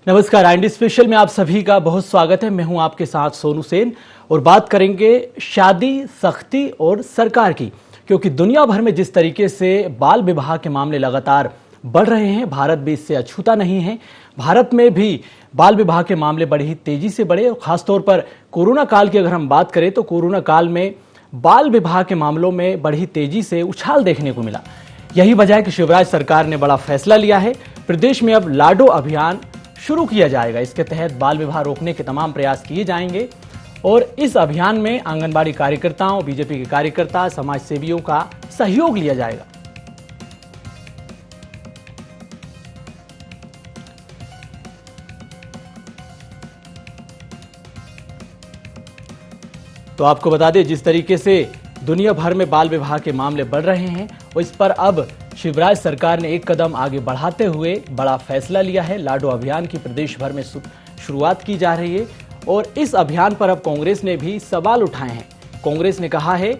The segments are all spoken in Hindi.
नमस्कार, आईएनडी स्पेशल में आप सभी का बहुत स्वागत है। मैं हूं आपके साथ सोनू सेन और बात करेंगे शादी, सख्ती और सरकार की, क्योंकि दुनिया भर में जिस तरीके से बाल विवाह के मामले लगातार बढ़ रहे हैं, भारत भी इससे अछूता नहीं है। भारत में भी बाल विवाह के मामले बड़ी ही तेजी से बढ़े और खासतौर पर कोरोना काल की अगर हम बात करें तो कोरोना काल में बाल विवाह के मामलों में बड़ी तेजी से उछाल देखने को मिला। यही वजह है कि शिवराज सरकार ने बड़ा फैसला लिया है। प्रदेश में अब लाडो अभियान शुरू किया जाएगा। इसके तहत बाल विवाह रोकने के तमाम प्रयास किए जाएंगे और इस अभियान में आंगनबाड़ी कार्यकर्ताओं, बीजेपी के कार्यकर्ता, समाज सेवियों का सहयोग लिया जाएगा। तो आपको बता दें, जिस तरीके से दुनिया भर में बाल विवाह के मामले बढ़ रहे हैं और इस पर अब शिवराज सरकार ने एक कदम आगे बढ़ाते हुए बड़ा फैसला लिया है। लाडो अभियान की प्रदेश भर में शुरुआत की जा रही है और इस अभियान पर अब कांग्रेस ने भी सवाल उठाए हैं। कांग्रेस ने कहा है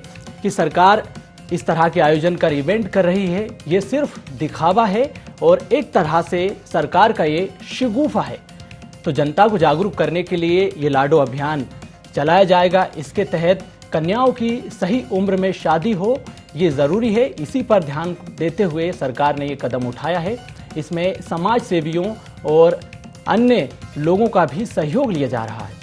कि सरकार इस तरह के आयोजन कर इवेंट कर रही है, ये सिर्फ दिखावा है और एक तरह से सरकार का ये शिगुफा है। तो जनता को जागरूक करने के लिए ये लाडो अभियान चलाया जाएगा। इसके तहत कन्याओं की सही उम्र में शादी हो, ये जरूरी है। इसी पर ध्यान देते हुए सरकार ने ये कदम उठाया है। इसमें समाज सेवियों और अन्य लोगों का भी सहयोग लिया जा रहा है।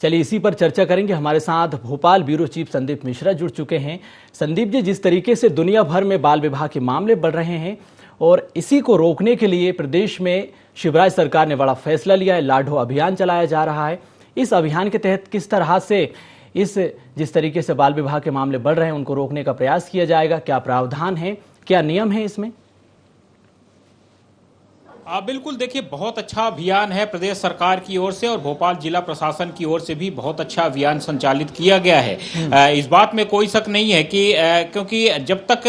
चलिए इसी पर चर्चा करेंगे। हमारे साथ भोपाल ब्यूरो चीफ संदीप मिश्रा जुड़ चुके हैं। संदीप जी, जिस तरीके से दुनिया भर में बाल विवाह के मामले बढ़ रहे हैं और इसी को रोकने के लिए प्रदेश में शिवराज सरकार ने बड़ा फैसला लिया है, लाडो अभियान चलाया जा रहा है। इस अभियान के तहत किस तरह से जिस तरीके से बाल विवाह के मामले बढ़ रहे हैं उनको रोकने का प्रयास किया जाएगा? क्या प्रावधान है, क्या नियम है इसमें? बिल्कुल, देखिए, बहुत अच्छा अभियान है प्रदेश सरकार की ओर से और भोपाल जिला प्रशासन की ओर से भी बहुत अच्छा अभियान संचालित किया गया है। इस बात में कोई शक नहीं है कि क्योंकि जब तक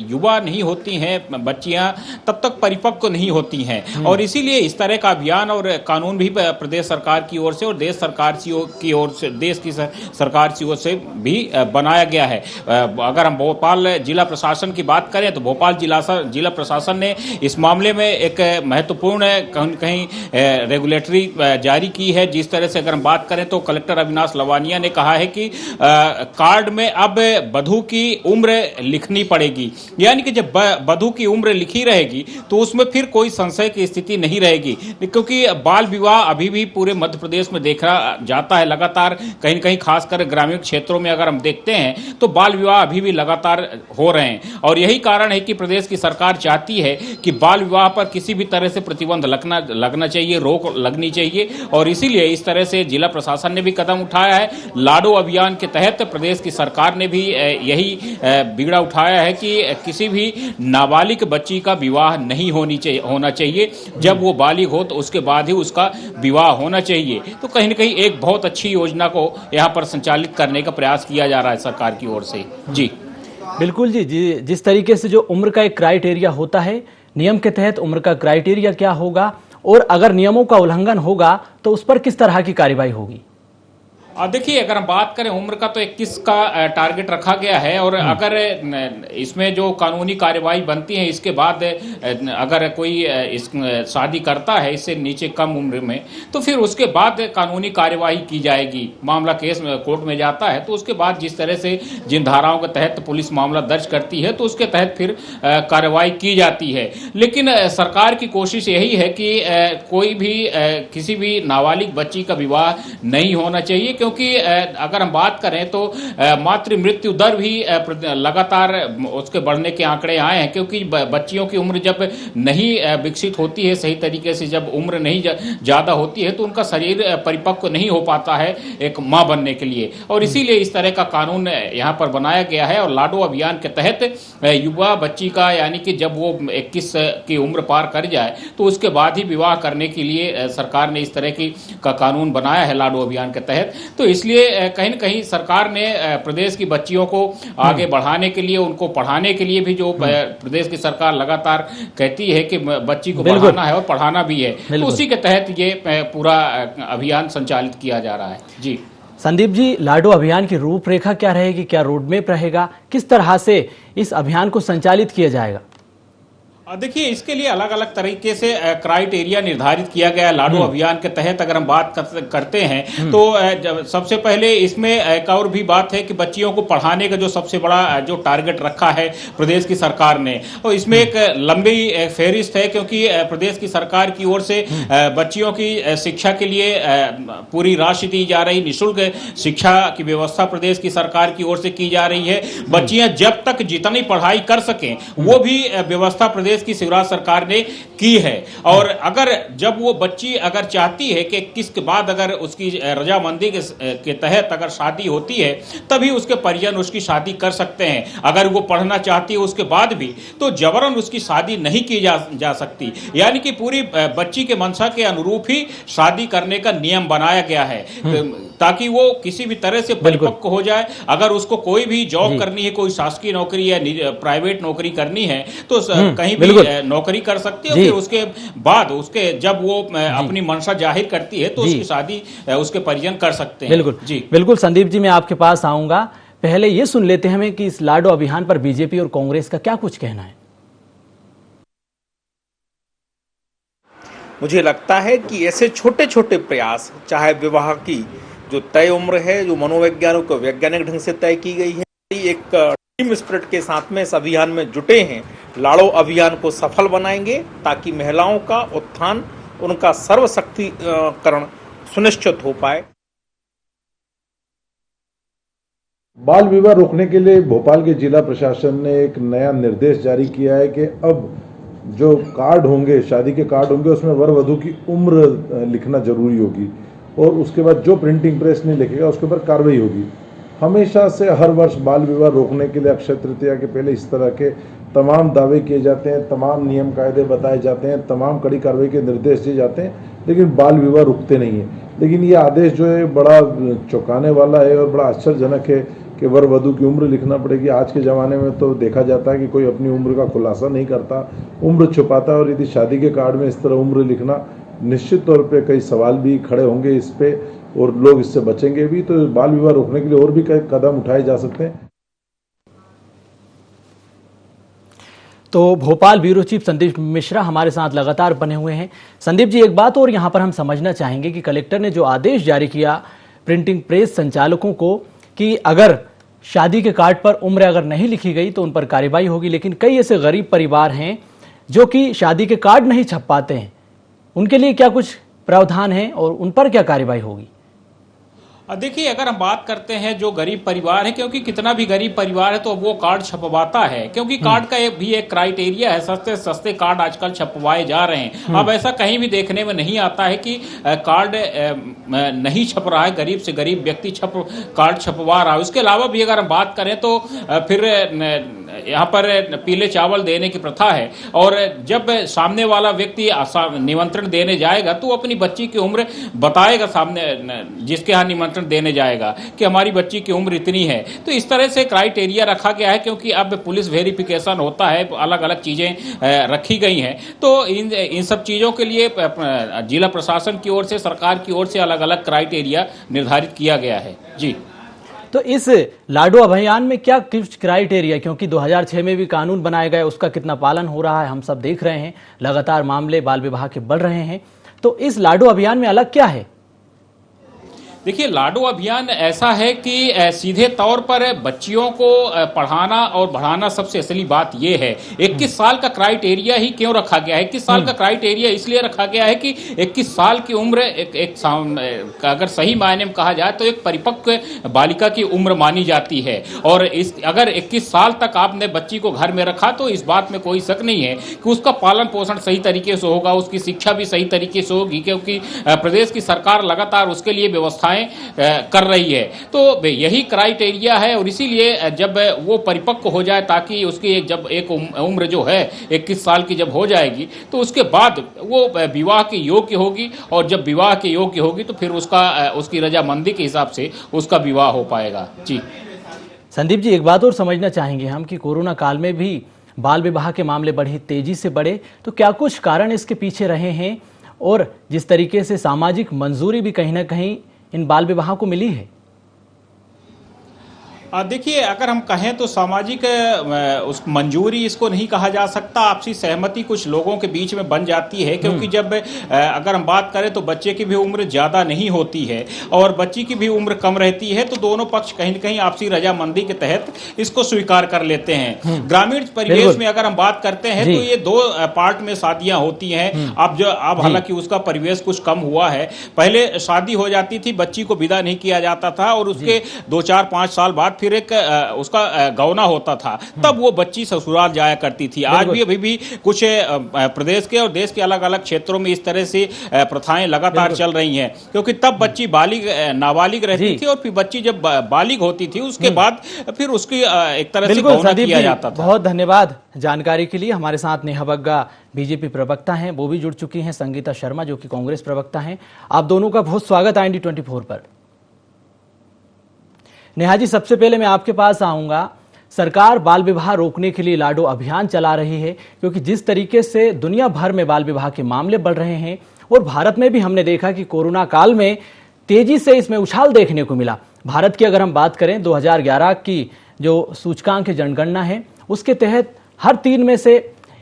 युवा नहीं होती हैं बच्चियां, तब तक परिपक्व नहीं होती हैं और इसीलिए इस तरह का अभियान और कानून भी प्रदेश सरकार की ओर से और देश सरकार की ओर से, देश की सरकार की ओर से भी बनाया गया है। अगर हम भोपाल जिला प्रशासन की बात करें तो भोपाल जिला प्रशासन ने इस मामले में एक महत्वपूर्ण कहीं रेगुलेटरी जारी की है। जिस तरह से अगर हम बात करें तो कलेक्टर अविनाश लवानिया ने कहा है कि कार्ड में अब वधू की उम्र लिखनी पड़ेगी, यानी कि जब वधू की उम्र लिखी रहेगी तो उसमें फिर कोई संशय की स्थिति नहीं रहेगी, क्योंकि बाल विवाह अभी भी पूरे मध्य प्रदेश में देखा जाता है लगातार। कहीं न कहीं खासकर ग्रामीण क्षेत्रों में अगर हम देखते हैं तो बाल विवाह अभी भी लगातार हो रहे हैं और यही कारण है कि प्रदेश की सरकार चाहती है कि बाल विवाह पर किसी भी तरह से प्रतिबंध लगना चाहिए, रोक लगनी चाहिए और इसीलिए इस तरह से जिला प्रशासन ने भी कदम उठाया है। लाडो अभियान के तहत प्रदेश की सरकार ने भी यही बीड़ा उठाया है कि किसी भी नाबालिग बच्ची का विवाह नहीं होना चाहिए। जब वो बालिग हो तो उसके बाद ही उसका विवाह होना चाहिए। तो कहीं न कहीं एक बहुत अच्छी योजना को यहाँ पर संचालित करने का प्रयास किया जा रहा है सरकार की ओर से। जी बिल्कुल जी, जिस तरीके से जो उम्र का एक क्राइटेरिया होता है, नियम के तहत उम्र का क्राइटेरिया क्या होगा और अगर नियमों का उल्लंघन होगा तो उस पर किस तरह की कार्रवाई होगी? देखिए, अगर हम बात करें उम्र का तो 21 का टारगेट रखा गया है और अगर इसमें जो कानूनी कार्यवाही बनती है इसके बाद अगर कोई शादी करता है इससे नीचे कम उम्र में तो फिर उसके बाद कानूनी कार्यवाही की जाएगी। मामला केस कोर्ट में जाता है तो उसके बाद जिस तरह से जिन धाराओं के तहत पुलिस मामला दर्ज करती है तो उसके तहत फिर कार्रवाई की जाती है। लेकिन सरकार की कोशिश यही है कि कोई भी किसी भी नाबालिग बच्ची का विवाह नहीं होना चाहिए, क्योंकि अगर हम बात करें तो मातृ मृत्यु दर भी लगातार उसके बढ़ने के आंकड़े आए हैं, क्योंकि बच्चियों की उम्र जब नहीं विकसित होती है सही तरीके से, जब उम्र नहीं ज़्यादा होती है तो उनका शरीर परिपक्व नहीं हो पाता है एक माँ बनने के लिए और इसीलिए इस तरह का कानून यहाँ पर बनाया गया है। और लाडो अभियान के तहत युवा बच्ची का, यानी कि जब वो 21 की उम्र पार कर जाए तो उसके बाद ही विवाह करने के लिए सरकार ने इस तरह का कानून बनाया है लाडो अभियान के तहत। तो इसलिए कहीं न कहीं सरकार ने प्रदेश की बच्चियों को आगे बढ़ाने के लिए, उनको पढ़ाने के लिए भी जो प्रदेश की सरकार लगातार कहती है कि बच्ची को पढ़ाना है और पढ़ाना भी है, तो उसी के तहत ये पूरा अभियान संचालित किया जा रहा है। जी संदीप जी, लाडो अभियान की रूपरेखा क्या रहेगी, क्या रोडमैप रहेगा, किस तरह से इस अभियान को संचालित किया जाएगा? देखिए, इसके लिए अलग अलग तरीके से क्राइटेरिया निर्धारित किया गया है। लाडो अभियान के तहत अगर हम बात करते हैं तो सबसे पहले इसमें एक और भी बात है कि बच्चियों को पढ़ाने का जो सबसे बड़ा जो टारगेट रखा है प्रदेश की सरकार ने, और इसमें एक लंबी फेहरिस्त है, क्योंकि प्रदेश की सरकार की ओर से बच्चियों की शिक्षा के लिए पूरी राशि दी जा रही, निःशुल्क शिक्षा की व्यवस्था प्रदेश की सरकार की ओर से की जा रही है। बच्चियां जब तक जितनी पढ़ाई कर सकें वो भी व्यवस्था प्रदेश की शिवराज सरकार ने की है। और अगर जब वो बच्ची अगर चाहती है कि किसके बाद अगर उसकी रजामंदी के तहत अगर शादी होती है तभी उसके परिजन उसकी शादी कर सकते हैं। अगर वो पढ़ना चाहती है उसके बाद भी तो जबरन उसकी शादी नहीं की जा सकती। यानी कि पूरी बच्ची के मंशा के अनुरूप ही शादी करने का नियम बनाया गया है, ताकि वो किसी भी तरह से परिपक्व हो जाए। अगर उसको कोई भी जॉब करनी है, कोई शासकीय नौकरी या प्राइवेट नौकरी करनी है तो कहीं भी नौकरी कर सकती है। फिर उसके बाद उसके जब वो अपनी मंशा जाहिर करती है तो उसकी शादी उसके परिजन कर सकते हैं। बिल्कुल जी, बिल्कुल संदीप जी, मैं आपके पास आऊंगा। पहले ये सुन लेते हैं हमें कि इस लाडो अभियान पर बीजेपी और कांग्रेस का क्या कुछ कहना है। मुझे लगता है कि ऐसे छोटे छोटे प्रयास, चाहे विवाह की जो तय उम्र है, जो मनोवैज्ञानिक को वैज्ञानिक ढंग से तय की गई है, एक टीम स्पिरिट के साथ में इस अभियान में जुटे हैं, लाडो अभियान को सफल बनाएंगे ताकि महिलाओं का उत्थान, उनका सर्वशक्तिकरण सुनिश्चित हो पाए। बाल विवाह रोकने के लिए भोपाल के जिला प्रशासन ने एक नया निर्देश जारी किया है कि अब जो कार्ड होंगे, शादी के कार्ड होंगे, उसमें वर वधू की उम्र लिखना जरूरी होगी और उसके बाद जो प्रिंटिंग प्रेस नहीं लिखेगा उसके ऊपर कार्रवाई होगी। हमेशा से हर वर्ष बाल विवाह रोकने के लिए अक्षय तृतीया के पहले इस तरह के तमाम दावे किए जाते हैं, तमाम नियम कायदे बताए जाते हैं, तमाम कड़ी कार्रवाई के निर्देश दिए जाते हैं, लेकिन बाल विवाह रुकते नहीं है। लेकिन ये आदेश जो है बड़ा चौंकाने वाला है और बड़ा आश्चर्यजनक है कि वर वधू की उम्र लिखना पड़ेगी। आज के ज़माने में तो देखा जाता है कि कोई अपनी उम्र का खुलासा नहीं करता, उम्र छुपाता है, और यदि शादी के कार्ड में इस तरह उम्र लिखना, निश्चित तौर पे कई सवाल भी खड़े होंगे इस पे और लोग इससे बचेंगे भी। तो बाल विवाह रोकने के लिए और भी कई कदम उठाए जा सकते हैं। तो भोपाल ब्यूरो चीफ संदीप मिश्रा हमारे साथ लगातार बने हुए हैं। संदीप जी, एक बात और यहाँ पर हम समझना चाहेंगे कि कलेक्टर ने जो आदेश जारी किया प्रिंटिंग प्रेस संचालकों को कि अगर शादी के कार्ड पर उम्र अगर नहीं लिखी गई तो उन पर कार्रवाई होगी, लेकिन कई ऐसे गरीब परिवार हैं जो कि शादी के कार्ड नहीं छप पाते हैं, उनके लिए क्या कुछ प्रावधान है और उन पर क्या कार्रवाई होगी? देखिए, अगर हम बात करते हैं जो गरीब परिवार है, क्योंकि कितना भी गरीब परिवार है तो वो कार्ड छपवाता है, क्योंकि कार्ड का भी एक क्राइटेरिया है। सस्ते सस्ते कार्ड आजकल छपवाए जा रहे हैं। अब ऐसा कहीं भी देखने में नहीं आता है कि कार्ड नहीं छप रहा है, गरीब से गरीब व्यक्ति कार्ड छपवा रहा है। उसके अलावा भी अगर हम बात करें तो फिर यहाँ पर पीले चावल देने की प्रथा है, और जब सामने वाला व्यक्ति निमंत्रण देने जाएगा तो अपनी बच्ची की उम्र बताएगा सामने जिसके यहाँ निमंत्रण देने जाएगा कि हमारी बच्ची की उम्र इतनी है। तो इस तरह से क्राइटेरिया रखा गया है, क्योंकि अब पुलिस वेरिफिकेशन होता है, अलग अलग चीजें रखी गई हैं। तो इन सब चीजों के लिए जिला प्रशासन की ओर से, सरकार की ओर से अलग अलग क्राइटेरिया निर्धारित किया गया है। जी, तो इस लाडो अभियान में क्या कुछ क्राइटेरिया, क्योंकि 2006 में भी कानून बनाया गया, उसका कितना पालन हो रहा है हम सब देख रहे हैं, लगातार मामले बाल विवाह के बढ़ रहे हैं, तो इस लाडो अभियान में अलग क्या है? देखिए, लाडो अभियान ऐसा है कि सीधे तौर पर बच्चियों को पढ़ाना और बढ़ाना सबसे असली बात यह है। 21 साल का क्राइटेरिया ही क्यों रखा गया है? 21 साल का क्राइटेरिया इसलिए रखा गया है कि 21 साल की उम्र अगर सही मायने में कहा जाए तो एक परिपक्व बालिका की उम्र मानी जाती है। और अगर 21 साल तक आपने बच्ची को घर में रखा तो इस बात में कोई शक नहीं है कि उसका पालन पोषण सही तरीके से होगा, उसकी शिक्षा भी सही तरीके से होगी, क्योंकि प्रदेश की सरकार लगातार उसके लिए व्यवस्था कर रही है। तो यही क्राइटेरिया है, और इसीलिए जब वो परिपक्व हो जाए, ताकि उसकी जब एक उम्र जो है 21 साल की जब हो जाएगी तो उसके बाद वो विवाह के योग्य होगी, और जब विवाह के योग्य होगी तो फिर उसकी रजामंदी के हिसाब से उसका विवाह हो पाएगा। जी संदीप जी, एक बात और समझना चाहेंगे हम कि कोरोना काल में भी बाल विवाह के मामले बड़ी तेजी से बढ़े, तो क्या कुछ कारण इसके पीछे रहे हैं, और जिस तरीके से सामाजिक मंजूरी भी कहीं ना कहीं इन बाल विवाह को मिली है? देखिए, अगर हम कहें तो सामाजिक उस मंजूरी इसको नहीं कहा जा सकता। आपसी सहमति कुछ लोगों के बीच में बन जाती है, क्योंकि जब अगर हम बात करें तो बच्चे की भी उम्र ज़्यादा नहीं होती है और बच्ची की भी उम्र कम रहती है, तो दोनों पक्ष कहीं न कहीं आपसी रजामंदी के तहत इसको स्वीकार कर लेते हैं। ग्रामीण परिवेश में अगर हम बात करते हैं तो ये दो पार्ट में शादियां होती हैं। अब हालांकि उसका परिवेश कुछ कम हुआ है। पहले शादी हो जाती थी, बच्ची को विदा नहीं किया जाता था और उसके 2-4-5 साल बाद फिर एक उसका गौना होता था, तब वो बच्ची ससुराल जाया करती थी। आज भी अभी भी कुछ प्रदेश के और देश के अलग अलग क्षेत्रों में इस तरह से प्रथाएं लगातार चल रही हैं, क्योंकि तब बच्ची नाबालिग रहती थी और फिर बच्ची जब बालिग होती थी उसके बाद फिर उसकी एक तरह से गौना किया जाता था। बहुत धन्यवाद जानकारी के लिए। हमारे साथ नेहा बग्गा बीजेपी प्रवक्ता हैं, वो भी जुड़ चुकी हैं, संगीता शर्मा जो कि कांग्रेस प्रवक्ता हैं। आप दोनों का बहुत स्वागत है IND24 पर। नेहा जी, सबसे पहले मैं आपके पास आऊंगा। सरकार बाल विवाह रोकने के लिए लाडो अभियान चला रही है, क्योंकि जिस तरीके से दुनिया भर में बाल विवाह के मामले बढ़ रहे हैं और भारत में भी हमने देखा कि कोरोना काल में तेजी से इसमें उछाल देखने को मिला। भारत की अगर हम बात करें 2011 की जो सूचकांक जनगणना है, उसके तहत हर 3 में से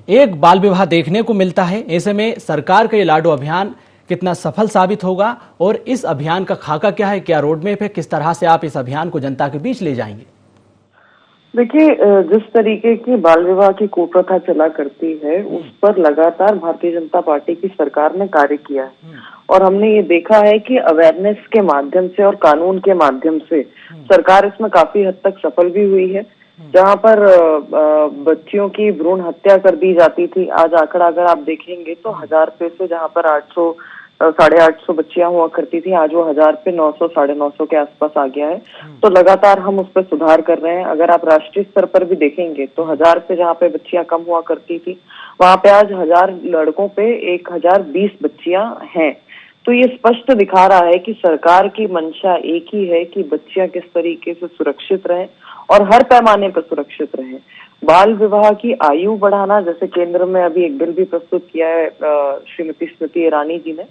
1 बाल विवाह देखने को मिलता है। ऐसे में सरकार का ये लाडो अभियान कितना सफल साबित होगा और इस अभियान का खाका क्या है, क्या रोडमैप है, किस तरह से आप इस अभियान को जनता के बीच ले जाएंगे? देखिए, जिस तरीके की बाल विवाह की कुप्रथा चला करती है, उस पर लगातार भारतीय जनता पार्टी की सरकार ने कार्य किया है और हमने ये देखा है कि अवेयरनेस के माध्यम से और कानून के माध्यम से सरकार इसमें काफी हद तक सफल भी हुई है। जहाँ पर बच्चियों की भ्रूण हत्या कर दी जाती थी, आज आंकड़ा अगर आप देखेंगे तो 1000 पे से जहाँ पर 800 850 बच्चियां हुआ करती थी, आज वो 1000 पे 900 950 के आसपास आ गया है। तो लगातार हम उस पर सुधार कर रहे हैं। अगर आप राष्ट्रीय स्तर पर भी देखेंगे तो 1000 पे जहाँ पे बच्चियां कम हुआ करती थी, वहां पे आज 1000 लड़कों पे 1020 बच्चियां हैं। तो ये स्पष्ट दिखा रहा है कि सरकार की मंशा एक ही है कि बच्चियां किस तरीके से सुरक्षित रहें और हर पैमाने पर सुरक्षित रहें। बाल विवाह की आयु बढ़ाना, जैसे केंद्र में अभी एक बिल भी प्रस्तुत किया है श्रीमती स्मृति ईरानी जी ने,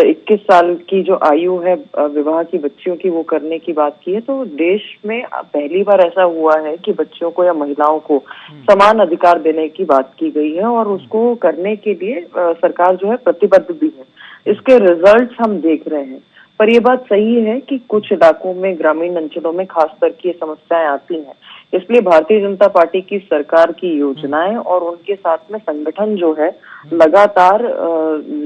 21 साल की जो आयु है विवाह की बच्चियों की, वो करने की बात की है। तो देश में पहली बार ऐसा हुआ है कि बच्चियों को या महिलाओं को समान अधिकार देने की बात की गई है और उसको करने के लिए सरकार जो है प्रतिबद्ध भी है। इसके रिजल्ट्स हम देख रहे हैं। पर ये बात सही है कि कुछ इलाकों में, ग्रामीण अंचलों में खासकर की ये समस्याएं आती हैं। इसलिए भारतीय जनता पार्टी की सरकार की योजनाएं और उनके साथ में संगठन जो है लगातार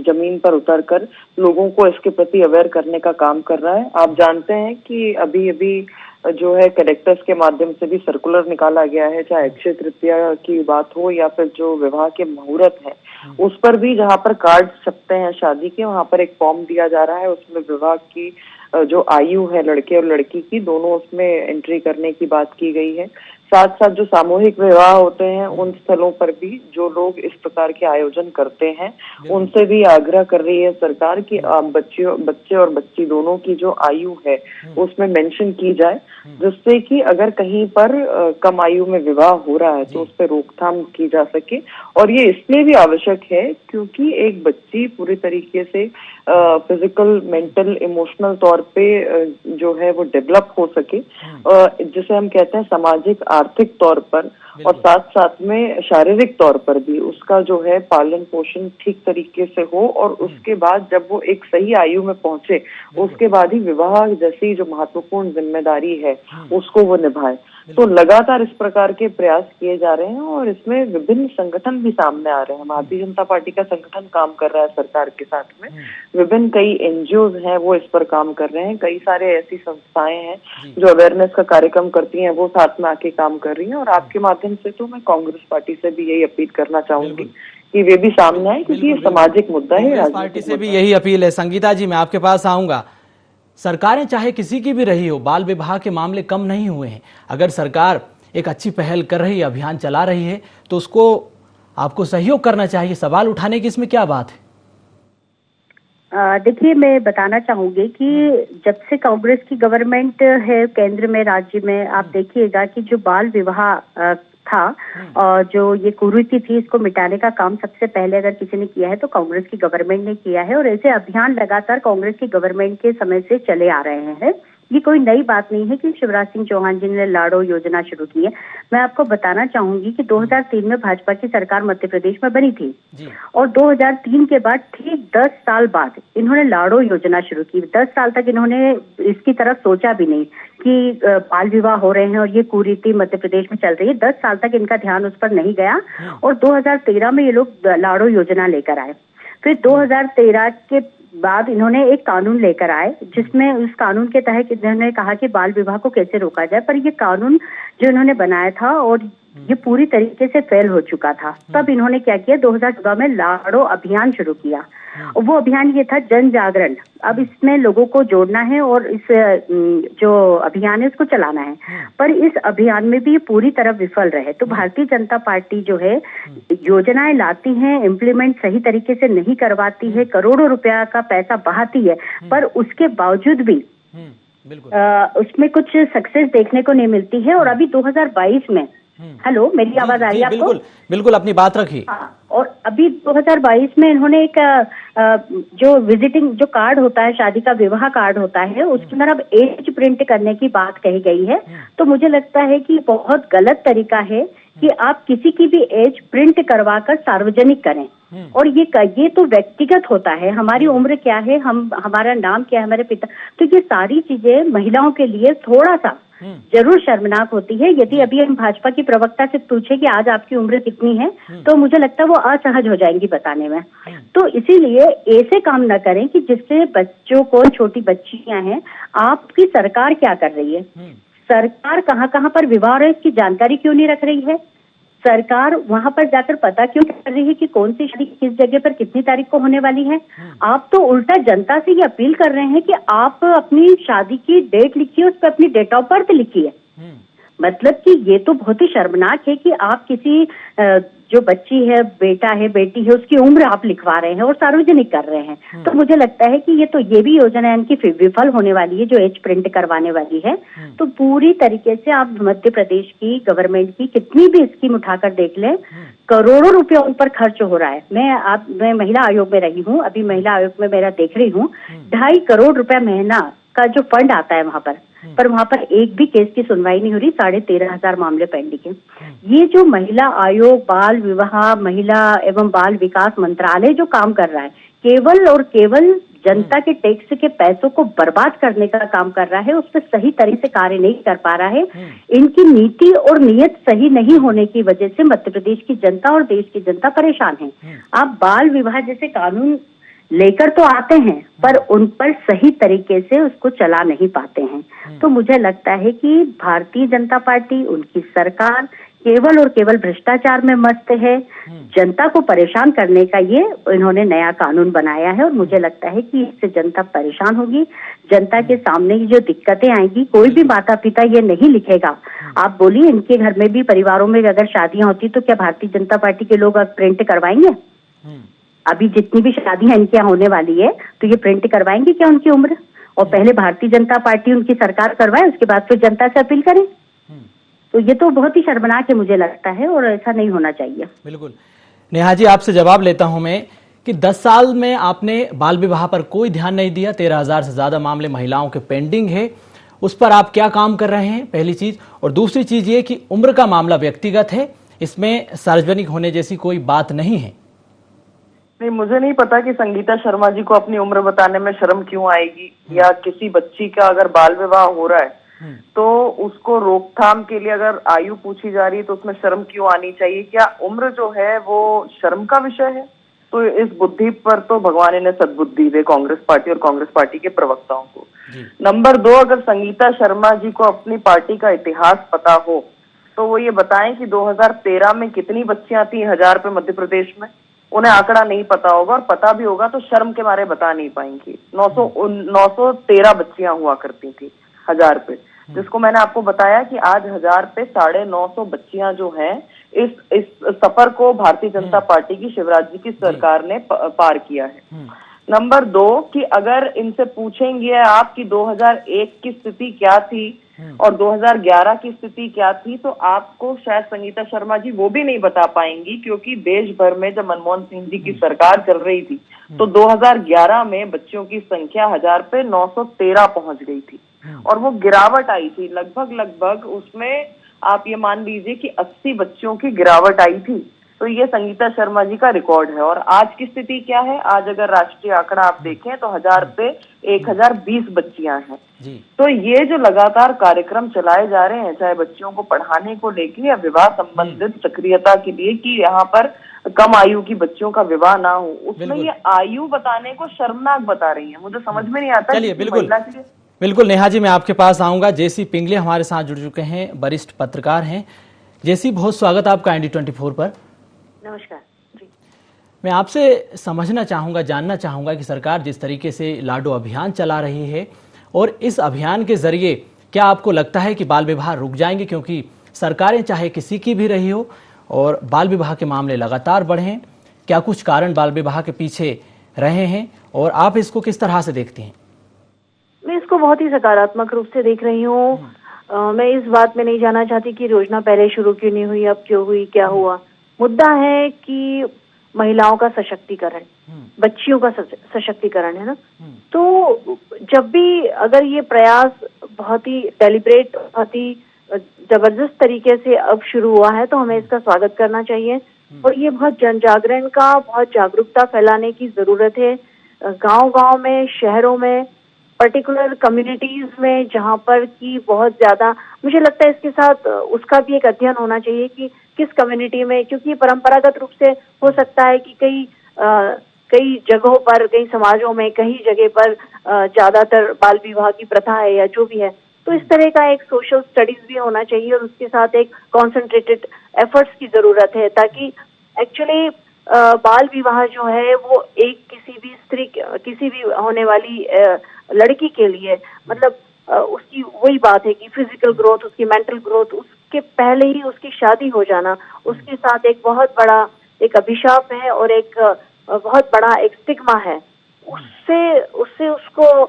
जमीन पर उतरकर लोगों को इसके प्रति अवेयर करने का काम कर रहा है। आप जानते हैं कि अभी अभी जो है कलेक्टर्स के माध्यम से भी सर्कुलर निकाला गया है, चाहे अक्षय तृतीया की बात हो या फिर जो विवाह के मुहूर्त है, उस पर भी जहाँ पर कार्ड छपते हैं शादी के, वहाँ पर एक फॉर्म दिया जा रहा है। उसमें विवाह की जो आयु है लड़के और लड़की की, दोनों उसमें एंट्री करने की बात की गई है। साथ साथ जो सामूहिक विवाह होते हैं उन स्थलों पर भी जो लोग इस प्रकार के आयोजन करते हैं, उनसे भी आग्रह कर रही है सरकार कि बच्चे और बच्ची दोनों की जो आयु है उसमें मेंशन की जाए, जिससे कि अगर कहीं पर कम आयु में विवाह हो रहा है तो उस पर रोकथाम की जा सके। और ये इसलिए भी आवश्यक है क्योंकि एक बच्ची पूरी तरीके से फिजिकल, मेंटल, इमोशनल तौर पे जो है वो डेवलप हो सके, जिसे हम कहते हैं सामाजिक, आर्थिक तौर पर और साथ साथ में शारीरिक तौर पर भी उसका जो है पालन पोषण ठीक तरीके से हो और उसके बाद जब वो एक सही आयु में पहुंचे, उसके बाद ही विवाह जैसी जो महत्वपूर्ण जिम्मेदारी है उसको वो निभाए। तो लगातार इस प्रकार के प्रयास किए जा रहे हैं और इसमें विभिन्न संगठन भी सामने आ रहे हैं। भारतीय जनता पार्टी का संगठन काम कर रहा है सरकार के साथ में, विभिन्न कई NGOs हैं वो इस पर काम कर रहे हैं, कई सारे ऐसी संस्थाएं हैं जो अवेयरनेस का कार्यक्रम करती हैं वो साथ में आके काम कर रही हैं। और आपके माध्यम से तो मैं कांग्रेस पार्टी से भी यही अपील करना चाहूंगी कि वे भी सामने आए, क्योंकि ये सामाजिक मुद्दा है। कांग्रेस पार्टी से भी यही अपील है। संगीता जी, मैं आपके पास आऊंगा। सरकारें चाहे किसी की भी रही हो, बाल विवाह के मामले कम नहीं हुए हैं। अगर सरकार एक अच्छी पहल कर रही है, अभियान चला रही है, तो उसको आपको सहयोग करना चाहिए। सवाल उठाने की इसमें क्या बात है? देखिए, मैं बताना चाहूंगी कि जब से कांग्रेस की गवर्नमेंट है केंद्र में, राज्य में, आप देखिएगा कि जो बाल विवाह था और जो ये कुरीति थी, इसको मिटाने का काम सबसे पहले अगर किसी ने किया है तो कांग्रेस की गवर्नमेंट ने किया है। और ऐसे अभियान लगातार कांग्रेस की गवर्नमेंट के समय से चले आ रहे हैं। ये कोई नई बात नहीं है कि शिवराज सिंह चौहान जी ने लाड़ो योजना शुरू की है। मैं आपको बताना चाहूंगी कि 2003 में भाजपा की सरकार मध्य प्रदेश में बनी थी और 2003 के बाद ठीक 10 साल बाद इन्होंने लाड़ो योजना शुरू की। 10 साल तक इन्होंने इसकी तरफ सोचा भी नहीं कि बाल विवाह हो रहे हैं और ये कुरीति मध्य प्रदेश में चल रही है। 10 साल तक इनका ध्यान उस पर नहीं गया और 2013 में ये लोग लाड़ो योजना लेकर आए। फिर 2013 के बाद इन्होंने एक कानून लेकर आए जिसमें उस कानून के तहत इन्होंने कहा कि बाल विवाह को कैसे रोका जाए, पर ये कानून जो इन्होंने बनाया था और ये पूरी तरीके से फेल हो चुका था। तब इन्होंने क्या किया, 2014 में लाड़ो अभियान शुरू किया और वो अभियान ये था जन जागरण। अब इसमें लोगों को जोड़ना है और इस जो अभियान है उसको चलाना है, पर इस अभियान में भी ये पूरी तरह विफल रहे। तो भारतीय जनता पार्टी जो है योजनाएं लाती है, इम्प्लीमेंट सही तरीके से नहीं करवाती है, करोड़ों रुपया का पैसा बहाती है, पर उसके बावजूद भी उसमें कुछ सक्सेस देखने को नहीं मिलती है। और अभी 2022 में हेलो, मेरी आवाज आ रही है आपको? बिल्कुल बिल्कुल, अपनी बात रखिए। और अभी 2022 में इन्होंने एक जो विजिटिंग जो कार्ड होता है, शादी का विवाह कार्ड होता है, उसके अंदर अब एज प्रिंट करने की बात कही गई है। तो मुझे लगता है कि बहुत गलत तरीका है कि आप किसी की भी एज प्रिंट करवाकर सार्वजनिक करें। और ये तो व्यक्तिगत होता है, हमारी उम्र क्या है, हमारा नाम क्या है, हमारे पिता, तो ये सारी चीजें महिलाओं के लिए थोड़ा सा जरूर शर्मनाक होती है। यदि अभी हम भाजपा की प्रवक्ता से पूछे कि आज आपकी उम्र कितनी है, तो मुझे लगता है वो असहज हो जाएंगी बताने में। तो इसीलिए ऐसे काम न करें कि जिससे बच्चों को, छोटी बच्चियां हैं, आपकी सरकार क्या कर रही है, सरकार कहाँ कहाँ पर विवाह हो रहा है इसकी जानकारी क्यों नहीं रख रही है, सरकार वहां पर जाकर पता क्यों कर रही है कि कौन सी शादी किस जगह पर कितनी तारीख को होने वाली है। आप तो उल्टा जनता से ये अपील कर रहे हैं कि आप अपनी शादी की डेट लिखिए, उस पर अपनी डेट ऑफ बर्थ लिखिए। मतलब कि ये तो बहुत ही शर्मनाक है कि आप किसी जो बच्ची है, बेटा है, बेटी है, उसकी उम्र आप लिखवा रहे हैं और सार्वजनिक कर रहे हैं। तो मुझे लगता है कि ये भी योजना इनकी विफल होने वाली है जो एज प्रिंट करवाने वाली है। तो पूरी तरीके से आप मध्य प्रदेश की गवर्नमेंट की कितनी भी स्कीम उठाकर देख लें, करोड़ों रुपया उन पर खर्च हो रहा है। मैं महिला आयोग में रही हूँ, अभी महिला आयोग में मेरा देख रही हूँ, 2.5 करोड़ रुपया महीना का जो फंड आता है वहां पर वहां पर एक भी केस की सुनवाई नहीं हो रही, 13,500 मामले पेंडिंग है। ये जो महिला आयोग, बाल विवाह, महिला एवं बाल विकास मंत्रालय जो काम कर रहा है, केवल और केवल जनता के टैक्स के पैसों को बर्बाद करने का काम कर रहा है, उस पर सही तरीके से कार्य नहीं कर पा रहा है। इनकी नीति और नीयत सही नहीं होने की वजह से मध्य प्रदेश की जनता और देश की जनता परेशान है। आप बाल विवाह जैसे कानून लेकर तो आते हैं, पर उन पर सही तरीके से उसको चला नहीं पाते हैं। तो मुझे लगता है कि भारतीय जनता पार्टी, उनकी सरकार केवल और केवल भ्रष्टाचार में मस्त है। जनता को परेशान करने का ये इन्होंने नया कानून बनाया है और मुझे लगता है कि इससे जनता परेशान होगी। जनता के सामने की जो दिक्कतें आएंगी, कोई भी माता पिता ये नहीं लिखेगा। आप बोलिए, इनके घर में भी, परिवारों में अगर शादियां होती तो क्या भारतीय जनता पार्टी के लोग अब प्रिंट करवाएंगे? अभी जितनी भी शादियां इनके यहाँ होने वाली है, तो ये प्रिंट करवाएंगे क्या उनकी उम्र? और पहले भारतीय जनता पार्टी, उनकी सरकार करवाए, उसके बाद फिर जनता से अपील करें। तो ये तो बहुत ही शर्मनाक है मुझे लगता है, और ऐसा नहीं होना चाहिए। बिल्कुल। नेहा जी, आपसे जवाब लेता हूं मैं कि 10 साल में आपने बाल विवाह पर कोई ध्यान नहीं दिया। 13,000 से ज्यादा मामले महिलाओं के पेंडिंग है, उस पर आप क्या काम कर रहे हैं, पहली चीज। और दूसरी चीज ये कि उम्र का मामला व्यक्तिगत है, इसमें सार्वजनिक होने जैसी कोई बात नहीं है। नहीं, मुझे नहीं पता कि संगीता शर्मा जी को अपनी उम्र बताने में शर्म क्यों आएगी, या किसी बच्ची का अगर बाल विवाह हो रहा है तो उसको रोकथाम के लिए अगर आयु पूछी जा रही है तो उसमें शर्म क्यों आनी चाहिए? क्या उम्र जो है वो शर्म का विषय है? तो इस बुद्धि पर तो भगवान ने सद्बुद्धि दे कांग्रेस पार्टी और कांग्रेस पार्टी के प्रवक्ताओं को। नंबर 2, अगर संगीता शर्मा जी को अपनी पार्टी का इतिहास पता हो तो वो ये बताएं कि 2013 में कितनी बच्चियां थी 1000 पे मध्य प्रदेश में। उन्हें आंकड़ा नहीं पता होगा, और पता भी होगा तो शर्म के मारे बता नहीं पाएंगी। 913 बच्चियां हुआ करती थी 1000 पे, जिसको मैंने आपको बताया कि आज 1000 पे 950 बच्चियां जो हैं, इस सफर को भारतीय जनता पार्टी की, शिवराज जी की सरकार ने पार किया है। नंबर 2 कि अगर इनसे पूछेंगे आप कि 2001 की स्थिति क्या थी और 2011 की स्थिति क्या थी, तो आपको शायद संगीता शर्मा जी वो भी नहीं बता पाएंगी, क्योंकि देश भर में जब मनमोहन सिंह जी की सरकार चल रही थी तो 2011 में बच्चों की संख्या 1000 पे 913 पहुंच गई थी और वो गिरावट आई थी लगभग उसमें आप ये मान लीजिए कि 80 बच्चों की गिरावट आई थी। तो ये संगीता शर्मा जी का रिकॉर्ड है। और आज की स्थिति क्या है? आज अगर राष्ट्रीय आंकड़ा आप देखें तो 1000 पे 1020 बच्चियां हैं। तो ये जो लगातार कार्यक्रम चलाए जा रहे हैं, चाहे बच्चियों को पढ़ाने को लेकर या विवाह संबंधित सक्रियता के लिए कि यहाँ पर कम आयु की बच्चियों का विवाह ना हो, उसमें ये आयु बताने को शर्मनाक बता रही है। मुझे समझ में नहीं आता। चलिए बिल्कुल नेहा जी, मैं आपके पास आऊंगा। जेसी पिंगले हमारे साथ जुड़ चुके हैं, वरिष्ठ पत्रकार हैं। जेसी, बहुत स्वागत आपका ND24 पर। नमस्कार जी। मैं आपसे समझना चाहूंगा, जानना चाहूंगा कि सरकार जिस तरीके से लाडो अभियान चला रही है और इस अभियान के जरिए क्या आपको लगता है कि बाल विवाह रुक जाएंगे? क्योंकि सरकारें चाहे किसी की भी रही हो और बाल विवाह के मामले लगातार बढ़े, क्या कुछ कारण बाल विवाह के पीछे रहे हैं और आप इसको किस तरह से देखती हैं? मैं इसको बहुत ही सकारात्मक रूप से देख रही हूँ। मैं इस बात में नहीं जाना चाहती कि योजना पहले शुरू क्यों नहीं हुई, अब क्यों हुई, क्या हुआ। मुद्दा है कि महिलाओं का सशक्तिकरण, बच्चियों का सशक्तिकरण है ना। तो जब भी अगर ये प्रयास बहुत ही डेलिब्रेट, बहुत ही जबरदस्त तरीके से अब शुरू हुआ है तो हमें इसका स्वागत करना चाहिए। और ये बहुत जन जागरण का, बहुत जागरूकता फैलाने की जरूरत है। गांव-गांव में, शहरों में, पर्टिकुलर कम्युनिटीज में जहाँ पर की बहुत ज्यादा, मुझे लगता है इसके साथ उसका भी एक अध्ययन होना चाहिए कि किस कम्युनिटी में, क्योंकि परंपरागत रूप से हो सकता है कि कई जगहों पर, कई समाजों में, कई जगह पर ज्यादातर बाल विवाह की प्रथा है या जो भी है। तो इस तरह का एक सोशल स्टडीज भी होना चाहिए और उसके साथ एक कॉन्सेंट्रेटेड एफर्ट्स की जरूरत है, ताकि एक्चुअली बाल विवाह जो है वो एक किसी भी स्त्री, किसी भी होने वाली लड़की के लिए, मतलब उसकी वही बात है कि फिजिकल ग्रोथ, उसकी मेंटल ग्रोथ, उसके पहले ही उसकी शादी हो जाना उसके साथ एक बहुत बड़ा एक अभिशाप है और एक बहुत बड़ा एक स्टिग्मा है। उससे उसको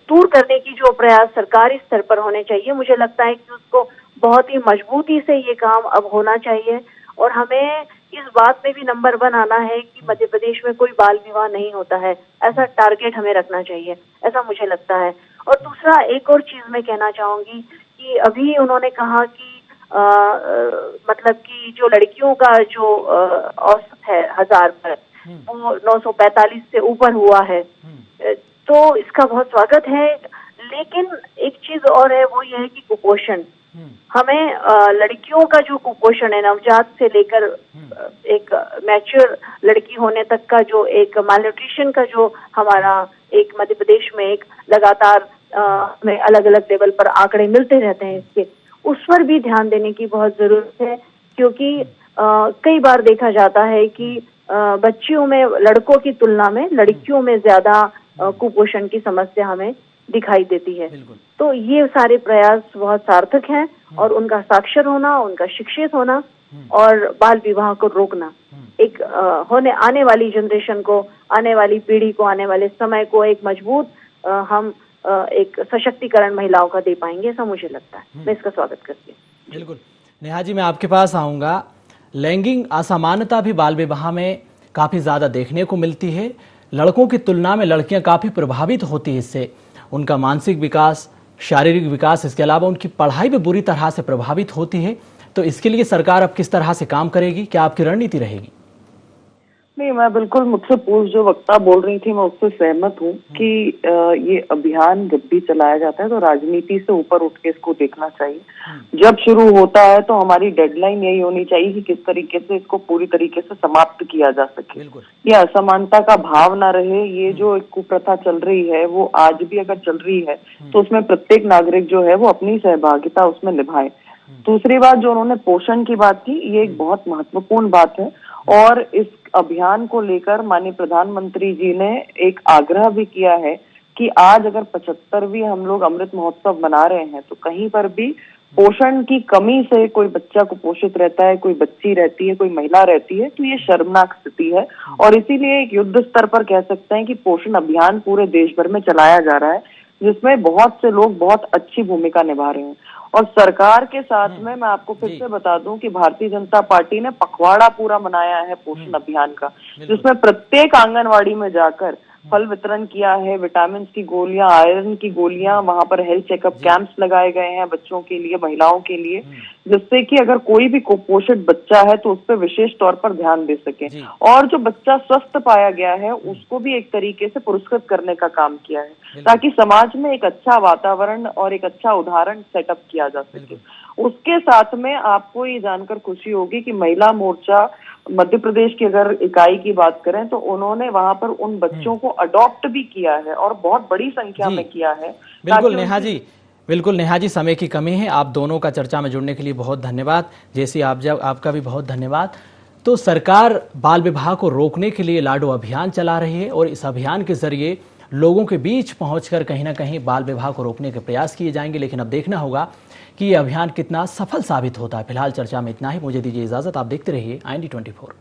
दूर करने की जो प्रयास सरकारी स्तर पर होने चाहिए, मुझे लगता है कि उसको बहुत ही मजबूती से ये काम अब होना चाहिए। और हमें इस बात में भी नंबर 1 आना है कि मध्य प्रदेश में कोई बाल विवाह नहीं होता है, ऐसा टारगेट हमें रखना चाहिए, ऐसा मुझे लगता है। और दूसरा एक और चीज मैं कहना चाहूंगी कि अभी उन्होंने कहा कि मतलब कि जो लड़कियों का जो औसत है 1000 पर वो 945 से ऊपर हुआ है, तो इसका बहुत स्वागत है। लेकिन एक चीज और है, वो ये है कि कुपोषण, हमें लड़कियों का जो कुपोषण है, नवजात से लेकर एक मैच्योर लड़की होने तक का जो एक मालन्यूट्रिशन का जो हमारा एक मध्य प्रदेश में एक लगातार में अलग अलग लेवल पर आंकड़े मिलते रहते हैं इसके, उस पर भी ध्यान देने की बहुत जरूरत है। क्योंकि कई बार देखा जाता है कि बच्चियों में, लड़कों की तुलना में लड़कियों में ज्यादा कुपोषण की समस्या हमें दिखाई देती है। तो ये सारे प्रयास बहुत सार्थक हैं और उनका साक्षर होना, उनका शिक्षित होना और बाल विवाह को रोकना एक आने वाली जनरेशन को, आने वाली पीढ़ी को, आने वाले समय को एक मजबूत हम एक सशक्तिकरण महिलाओं का दे पाएंगे, ऐसा मुझे लगता है। मैं इसका स्वागत करती हूँ। बिल्कुल नेहा जी, मैं आपके पास आऊंगा। लैंगिक असमानता भी बाल विवाह में काफी ज्यादा देखने को मिलती है। लड़कों की तुलना में लड़कियां काफी प्रभावित होती है इससे, उनका मानसिक विकास, शारीरिक विकास, इसके अलावा उनकी पढ़ाई भी बुरी तरह से प्रभावित होती है। तो इसके लिए सरकार अब किस तरह से काम करेगी, क्या आपकी रणनीति रहेगी? नहीं, मैं बिल्कुल, मुझसे पूर्व जो वक्ता बोल रही थी मैं उससे सहमत हूँ कि ये अभियान जब भी चलाया जाता है तो राजनीति से ऊपर उठ के इसको देखना चाहिए। जब शुरू होता है तो हमारी डेडलाइन यही होनी चाहिए कि किस तरीके से इसको पूरी तरीके से समाप्त किया जा सके, ये असमानता का भाव ना रहे। ये जो एक कुप्रथा चल रही है वो आज भी अगर चल रही है तो उसमें प्रत्येक नागरिक जो है वो अपनी सहभागिता उसमें निभाए। दूसरी बात जो उन्होंने पोषण की बात की, ये एक बहुत महत्वपूर्ण बात है और इस अभियान को लेकर माननीय प्रधानमंत्री जी ने एक आग्रह भी किया है कि आज अगर 75वीं हम लोग अमृत महोत्सव मना रहे हैं तो कहीं पर भी पोषण की कमी से कोई बच्चा कुपोषित रहता है, कोई बच्ची रहती है, कोई महिला रहती है, तो ये शर्मनाक स्थिति है। और इसीलिए एक युद्ध स्तर पर कह सकते हैं कि पोषण अभियान पूरे देश भर में चलाया जा रहा है, जिसमें बहुत से लोग बहुत अच्छी भूमिका निभा रहे हैं। और सरकार के साथ में मैं आपको फिर से बता दूं कि भारतीय जनता पार्टी ने पखवाड़ा पूरा मनाया है पोषण अभियान का, जिसमें प्रत्येक आंगनवाड़ी में जाकर फल वितरण किया है, विटामिन की गोलियां, आयरन की गोलियां, वहां पर हेल्थ चेकअप कैंप्स लगाए गए हैं बच्चों के लिए, महिलाओं के लिए, जिससे कि अगर कोई भी कुपोषित बच्चा है तो उस पर विशेष तौर पर ध्यान दे सके। और जो बच्चा स्वस्थ पाया गया है उसको भी एक तरीके से पुरस्कृत करने का काम किया है, ताकि समाज में एक अच्छा वातावरण और एक अच्छा उदाहरण सेटअप किया जा सके। उसके साथ में आपको ये जानकर खुशी होगी कि महिला मोर्चा मध्य प्रदेश की अगर इकाई की बात करें तो उन्होंने वहां पर उन बच्चों को अडॉप्ट भी किया है और बहुत बड़ी संख्या में किया है। बिल्कुल नेहा जी, समय की कमी है। आप दोनों का चर्चा में जुड़ने के लिए बहुत धन्यवाद। जैसे आपका भी बहुत धन्यवाद। तो सरकार बाल विवाह को रोकने के लिए लाडो अभियान चला रही है और इस अभियान के जरिए लोगों के बीच पहुंचकर कहीं ना कहीं बाल विवाह को रोकने के प्रयास किए जाएंगे। लेकिन अब देखना होगा कि यह अभियान कितना सफल साबित होता है। फिलहाल चर्चा में इतना ही। मुझे दीजिए इजाजत। आप देखते रहिए IND24।